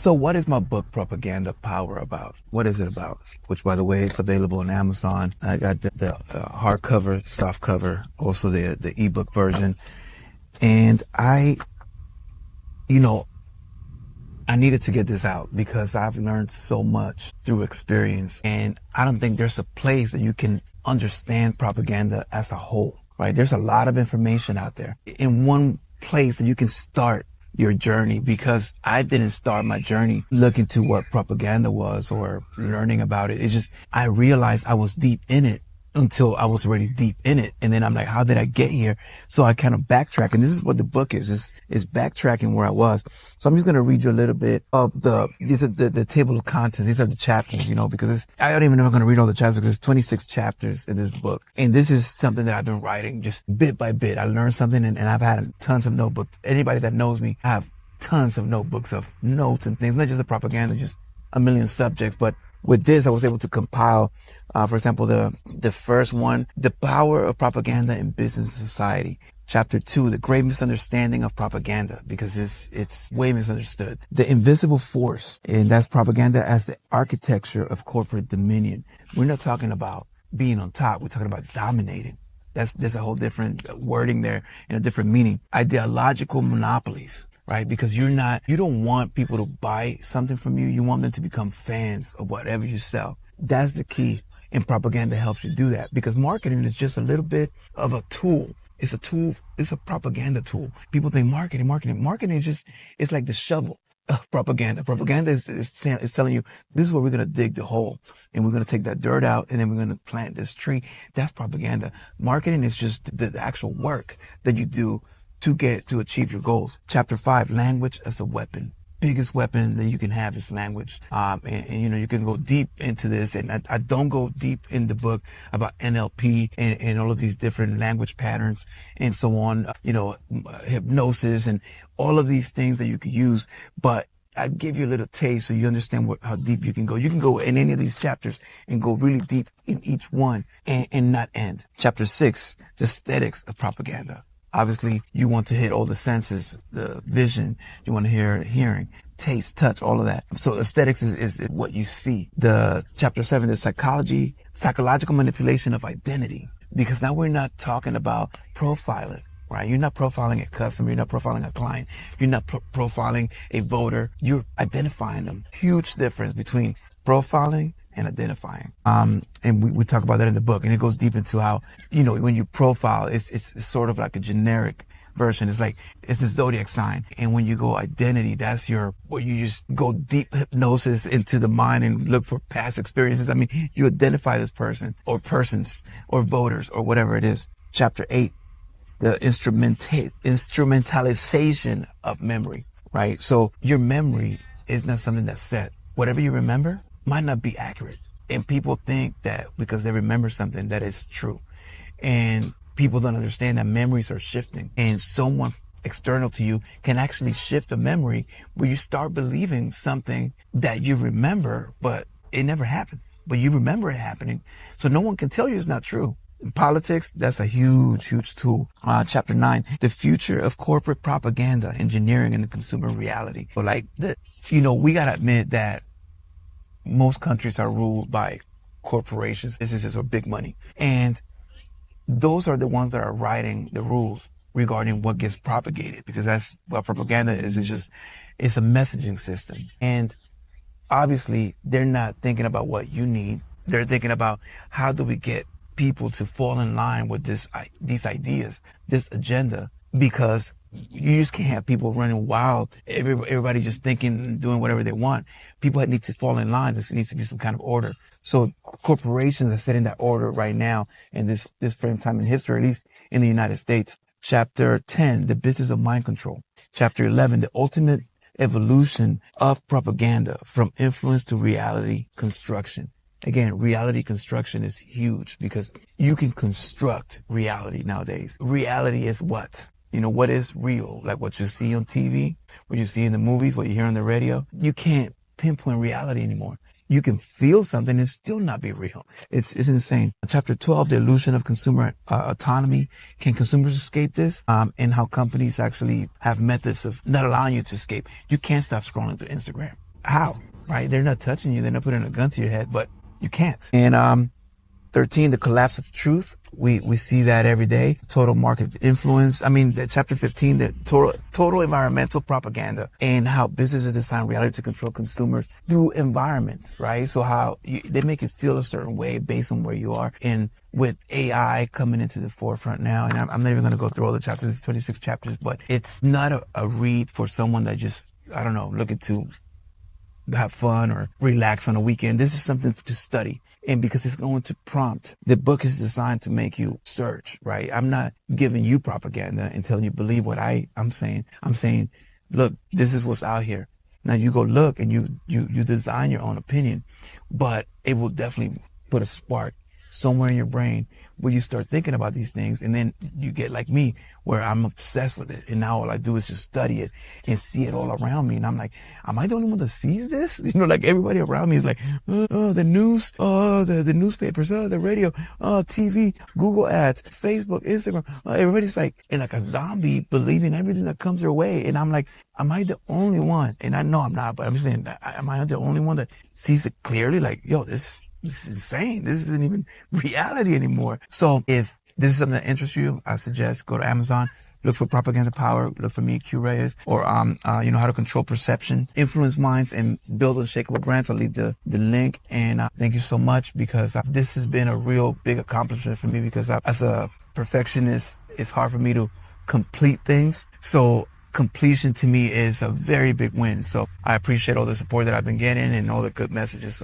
So what is my book, Propaganda Power, about? What is it about? Which, by the way, it's available on Amazon. I got the hardcover, soft cover, also the ebook version. And I needed to get this out because I've learned so much through experience. And I don't think there's a place that you can understand propaganda as a whole, right? There's a lot of information out there in one place that you can start your journey, because I didn't start my journey looking to what propaganda was or learning about it. It's just, I realized I was deep in it until I was already deep in it. And then I'm like, how did I get here? So I kind of backtrack. And this is what the book is backtracking where I was. So I'm just going to read you a little bit of these are the table of contents. These are the chapters, because I don't even know if I'm going to read all the chapters, because there's 26 chapters in this book. And this is something that I've been writing just bit by bit. I learned something and I've had tons of notebooks. Anybody that knows me, I have tons of notebooks of notes and things, not just the propaganda, just a million subjects. But with this, I was able to compile, for example, the first one, The Power of Propaganda in Business and Society. Chapter 2, The Great Misunderstanding of Propaganda, because it's way misunderstood. The Invisible Force, and that's propaganda as the architecture of corporate dominion. We're not talking about being on top. We're talking about dominating. There's a whole different wording there and a different meaning. Ideological monopolies. Right? Because you don't want people to buy something from you. You want them to become fans of whatever you sell. That's the key. And propaganda helps you do that, because marketing is just a little bit of a tool. It's a tool. It's a propaganda tool. People think marketing is it's like the shovel of propaganda. Propaganda is telling you, this is where we're going to dig the hole, and we're going to take that dirt out, and then we're going to plant this tree. That's propaganda. Marketing is just the actual work that you do to achieve your goals. Chapter 5, Language as a Weapon. Biggest weapon that you can have is language. And you can go deep into this, and I don't go deep in the book about NLP and all of these different language patterns and so on, hypnosis and all of these things that you can use. But I give you a little taste so you understand how deep you can go. You can go in any of these chapters and go really deep in each one and not end. Chapter 6, The Aesthetics of Propaganda. Obviously, you want to hit all the senses, the vision, you want to hear hearing, taste, touch, all of that. So aesthetics is what you see. The chapter 7 is psychological manipulation of identity, because now we're not talking about profiling, right? You're not profiling a customer. You're not profiling a client. You're not profiling a voter. You're identifying them. Huge difference between profiling and identifying. And we talk about that in the book, and it goes deep into how, when you profile, it's sort of like a generic version. It's the zodiac sign. And when you go identity, that's where you just go deep hypnosis into the mind and look for past experiences. I mean, you identify this person or persons or voters or whatever it is. Chapter 8, the instrumentalization of memory, right? So your memory is not something that's set. Whatever you remember might not be accurate. And people think that because they remember something, that is true. And people don't understand that memories are shifting, and someone external to you can actually shift a memory where you start believing something that you remember, but it never happened, but you remember it happening. So no one can tell you it's not true. In politics, that's a huge, huge tool. Chapter 9, The Future of Corporate Propaganda, Engineering and the Consumer Reality. So we got to admit that most countries are ruled by corporations, businesses, or big money. And those are the ones that are writing the rules regarding what gets propagated, because that's what propaganda is. It's a messaging system. And obviously, they're not thinking about what you need. They're thinking about, how do we get people to fall in line with these ideas, this agenda, because you just can't have people running wild, everybody just thinking and doing whatever they want. People need to fall in line. This needs to be some kind of order. So corporations are setting that order right now in this frame of time in history, at least in the United States. Chapter 10, The Business of Mind Control. Chapter 11, The Ultimate Evolution of Propaganda, from Influence to Reality Construction. Again, reality construction is huge, because you can construct reality nowadays. Reality is what? What is real? Like what you see on TV, what you see in the movies, what you hear on the radio. You can't pinpoint reality anymore. You can feel something and still not be real. It's insane. Chapter 12, The Illusion of Consumer Autonomy. Can consumers escape this? And how companies actually have methods of not allowing you to escape. You can't stop scrolling through Instagram. How? Right? They're not touching you. They're not putting a gun to your head, but you can't. And 13, the collapse of truth. We see that every day. Total market influence. I mean, chapter 15, the total environmental propaganda, and how businesses design reality to control consumers through environments, right? So how they make you feel a certain way based on where you are. And with AI coming into the forefront now, and I'm not even going to go through all the chapters, it's 26 chapters, but it's not a read for someone that just, I don't know, looking to have fun or relax on a weekend. This is something to study. And because it's going to prompt, the book is designed to make you search, right? I'm not giving you propaganda and telling you believe what I'm saying. I'm saying, look, this is what's out here. Now you go look and you design your own opinion, but it will definitely put a spark somewhere in your brain where you start thinking about these things, and then you get like me where I'm obsessed with it, and now all I do is just study it and see it all around me, and I'm like, am I the only one that sees this? You know, like everybody around me is like, oh, the news, oh, the newspapers, oh, the radio, oh, TV, Google ads, Facebook, Instagram, everybody's like in like a zombie believing everything that comes their way, and I'm like, am I the only one? And I know I'm not, but I'm saying, am I the only one that sees it clearly? Like, yo, this is insane. This isn't even reality anymore. So if this is something that interests you, I suggest go to Amazon, look for Propaganda Power, look for me, Q Reyes, or how to control perception, influence minds, and build unshakable brands. I'll leave the link. And thank you so much, because this has been a real big accomplishment for me, because as a perfectionist, it's hard for me to complete things. So completion to me is a very big win. So I appreciate all the support that I've been getting and all the good messages.